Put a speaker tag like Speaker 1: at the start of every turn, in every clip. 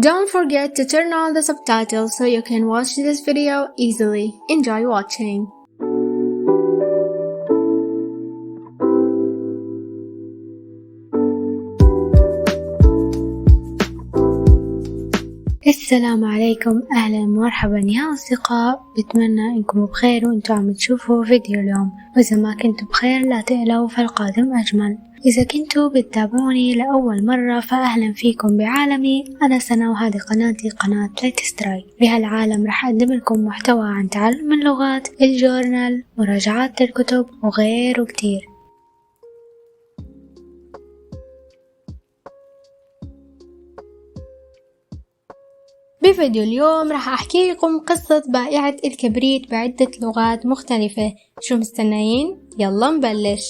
Speaker 1: Don't forget to turn on the subtitles so you can watch this video easily. Enjoy watching! السلام عليكم، أهلا ومرحبا يا أصدقاء. بتمنى إنكم بخير وإنتوا عم تشوفوا فيديو اليوم، وإذا ما كنتوا بخير لا تقلقوا فالقادم أجمل. إذا كنتوا بتتابعوني لأول مرة فأهلا فيكم بعالمي. أنا سنة وهذه قناتي قناة بلايتستراي. بهالعالم رح أقدم لكم محتوى عن تعلم اللغات، الجورنال، مراجعات الكتب وغيره كتير. بفيديو اليوم راح أحكي لكم قصة بائعة الكبريت بعدة لغات مختلفة. شو مستنيين؟ يلا نبلش.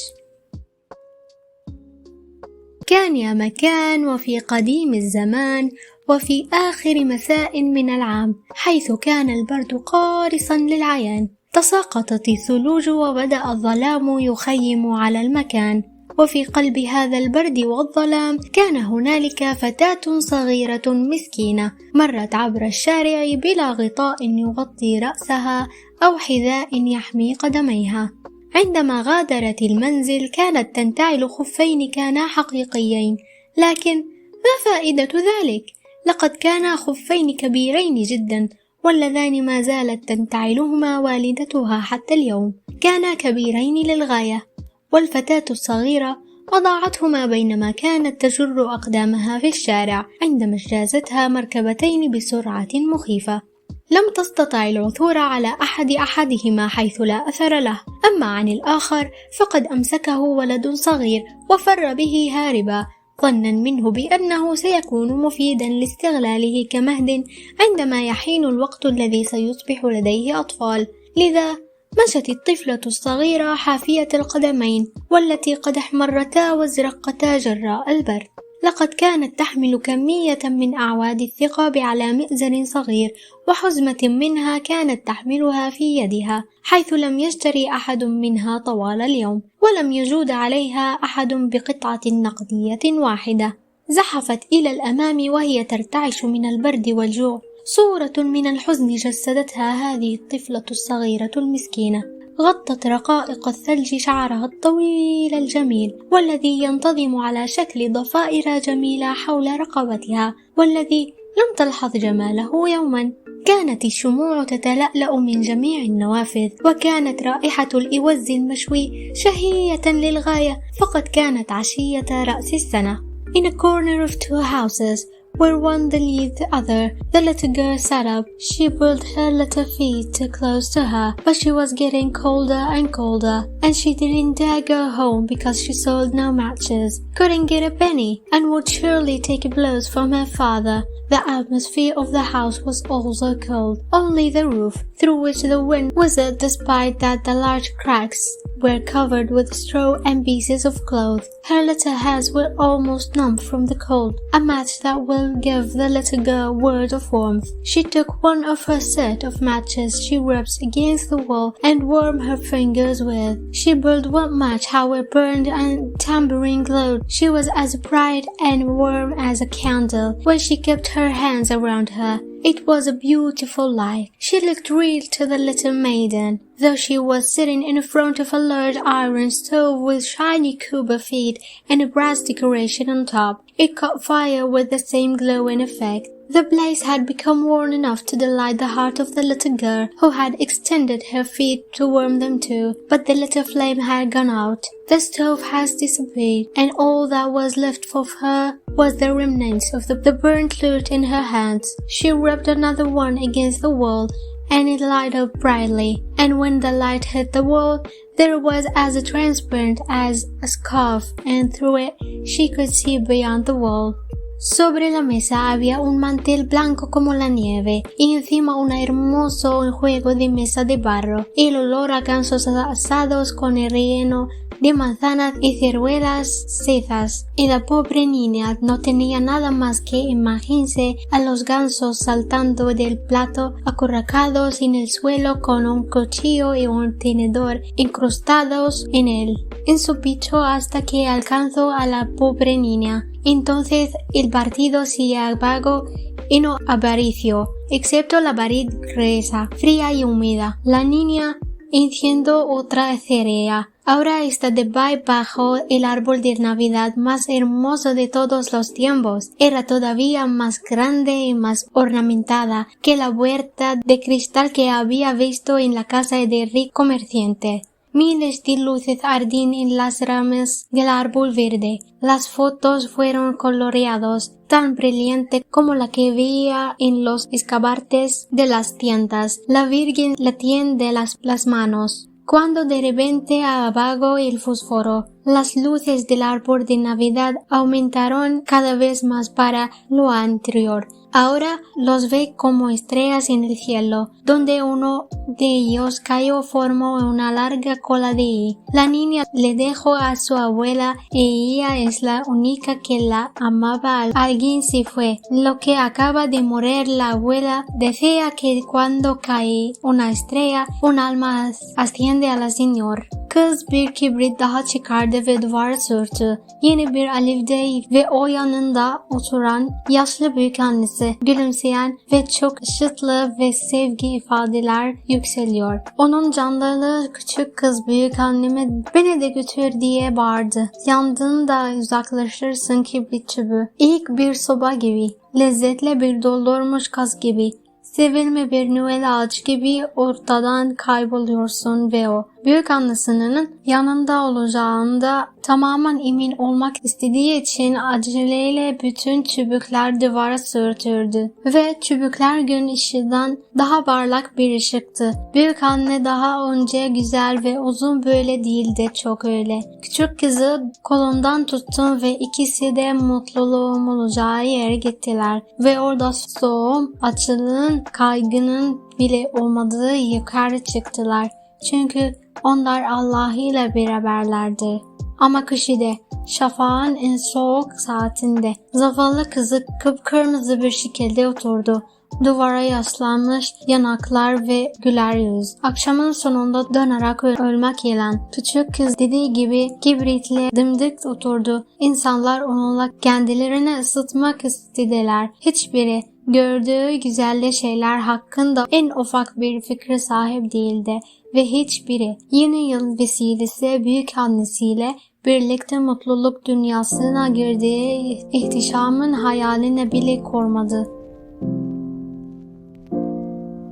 Speaker 1: كان يا مكان وفي قديم الزمان وفي آخر مساء من العام، حيث كان البرد قارصا للعيان، تساقطت الثلوج وبدأ الظلام يخيم على المكان. وفي قلب هذا البرد والظلام كان هنالك فتاة صغيرة مسكينة مرت عبر الشارع بلا غطاء يغطي رأسها أو حذاء يحمي قدميها. عندما غادرت المنزل كانت تنتعل خفين كانا حقيقيين، لكن ما فائدة ذلك؟ لقد كانا خفين كبيرين جدا، واللذان ما زالت تنتعلهما والدتها حتى اليوم. كانا كبيرين للغاية، والفتاة الصغيرة أضاعتهما بينما كانت تجر أقدامها في الشارع عندما اجتازتها مركبتين بسرعة مخيفة. لم تستطع العثور على أحدهما حيث لا أثر له، أما عن الآخر فقد أمسكه ولد صغير وفر به هاربا، ظنا منه بأنه سيكون مفيدا لاستغلاله كمهد عندما يحين الوقت الذي سيصبح لديه أطفال. لذا مشت الطفلة الصغيرة حافية القدمين، والتي قد احمرتا وازرقتا جراء البرد. لقد كانت تحمل كمية من أعواد الثقاب على مئزر صغير، وحزمة منها كانت تحملها في يدها، حيث لم يشتري أحد منها طوال اليوم، ولم يجود عليها أحد بقطعة نقدية واحدة. زحفت إلى الأمام وهي ترتعش من البرد والجوع. صورة من الحزن جسدتها هذه الطفلة الصغيرة المسكينة. غطت رقائق الثلج شعرها الطويل الجميل، والذي ينتظم على شكل ضفائر جميلة حول رقبتها، والذي لم تلحظ جماله يوما. كانت الشموع تتلألأ من جميع النوافذ، وكانت رائحة الإوز المشوي شهية للغاية، فقد كانت عشية رأس السنة. In a corner of two houses, where one believed the other, the little girl sat up. She pulled her little feet close to her, but she was getting colder and colder, and she didn't dare go home because she sold no matches, couldn't get a penny, and would surely take blows from her father. The atmosphere of the house was also cold. Only the roof, through which the wind whistled, despite that the large cracks were covered with straw and pieces of cloth. Her little hands were almost numb from the cold. A match that will give the little girl a word of warmth. She took one of her set of matches she rubbed against the wall and warmed her fingers with. She burned one match, how it burned and tambourine glowed. She was as bright and warm as a candle when she kept her hands around her. It was a beautiful light. She looked real to the little maiden, though she was sitting in front of a large iron stove with shiny copper feet and a brass decoration on top. It caught fire with the same glowing effect. The blaze had become warm enough to delight the heart of the little girl, who had extended her feet to warm them too, but the little flame had gone out. The stove has disappeared, and all that was left of her was the remnants of the burnt loot in her hands. She rubbed another one against the wall, and it lighted up brightly, and when the light hit the wall, there was as transparent as a scarf, and through it she could see beyond the wall. Sobre la mesa había un mantel blanco como la nieve y encima un hermoso juego de mesa de barro. El olor a gansos asados con el relleno de manzanas y ciruelas secas. Y la pobre niña no tenía nada más que imaginarse a los gansos saltando del plato, acurrucados en el suelo con un cuchillo y un tenedor incrustados en él, en su pecho hasta que alcanzó a la pobre niña. Entonces el partido se apagó y no Aparicio, excepto la pared gruesa, fría y húmeda. La niña enciende otra cerea. Ahora está de pie bajo el árbol de Navidad más hermoso de todos los tiempos. Era todavía más grande y más ornamentada que la puerta de cristal que había visto en la casa del rico comerciante. Miles de luces ardían en las ramas del árbol verde. Las fotos fueron coloreadas, tan brillantes como la que veía en los escaparates de las tiendas. La Virgen la tiende las manos, cuando de repente apagó el fósforo. Las luces del árbol de Navidad aumentaron cada vez más para lo anterior. Ahora los ve como estrellas en el cielo, donde uno de ellos cayó formó una larga cola de I. La niña le dejó a su abuela y ella es la única que la amaba. Alguien se fue. Lo que acaba de morir la abuela decía que cuando cae una estrella, un alma asciende a la Señor. Kız bir kibrit daha çıkardı ve duvara sürttü. Yeni bir alevde ve o yanında oturan yaşlı büyükannesi gülümseyen ve çok ışıklı ve sevgi ifadeler yükseliyor. Onun canlılığı küçük kız büyükanneme beni de götür diye bağırdı. Yandığında uzaklaşırsın kibrit çubuğu. İlk bir soba gibi, lezzetle bir doldurmuş gaz gibi. Sevilme bir Noel ağacı gibi ortadan kayboluyorsun ve o büyük annesinin yanında olacağında tamamen emin olmak istediği için aceleyle bütün çubuklar duvara sürtürdü ve çubuklar gün ışığından daha parlak bir ışıktı. Büyük anne daha önce güzel ve uzun böyle değildi, çok öyle. Küçük kızı kolundan tuttum ve ikisi de mutluluğum olacağı yere gittiler ve orada soğum, açlığın, kaygının bile olmadığı yukarı çıktılar. Çünkü onlar Allah ile beraberlerdi. Ama kışide, şafağın en soğuk saatinde, zavallı kızı kıpkırmızı bir şekilde oturdu. Duvara yaslanmış yanaklar ve güler yüz. Akşamın sonunda dönerek ölmek gelen küçük kız dediği gibi kibritle dimdik oturdu. İnsanlar onunla kendilerini ısıtmak istediler. Hiçbiri gördüğü güzel şeyler hakkında en ufak bir fikre sahip değildi ve hiçbiri yeni yıl vesilesi büyük annesiyle birlikte mutluluk dünyasına girdiği ihtişamın hayalini bile kurmadı.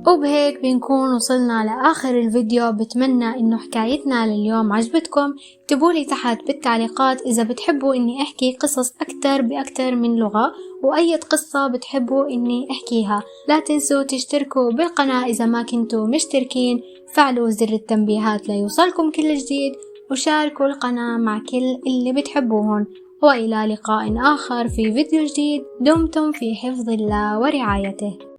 Speaker 1: وبهيك بنكون وصلنا لآخر الفيديو. بتمنى إنه حكايتنا لليوم عجبتكم. اكتبولي تحت بالتعليقات إذا بتحبوا إني أحكي قصص أكتر بأكتر من لغة وأي قصة بتحبوا إني أحكيها. لا تنسوا تشتركوا بالقناة إذا ما كنتوا مشتركين، فعلوا زر التنبيهات ليوصلكم كل جديد، وشاركوا القناة مع كل اللي بتحبوهن. وإلى لقاء آخر في فيديو جديد. دمتم في حفظ الله ورعايته.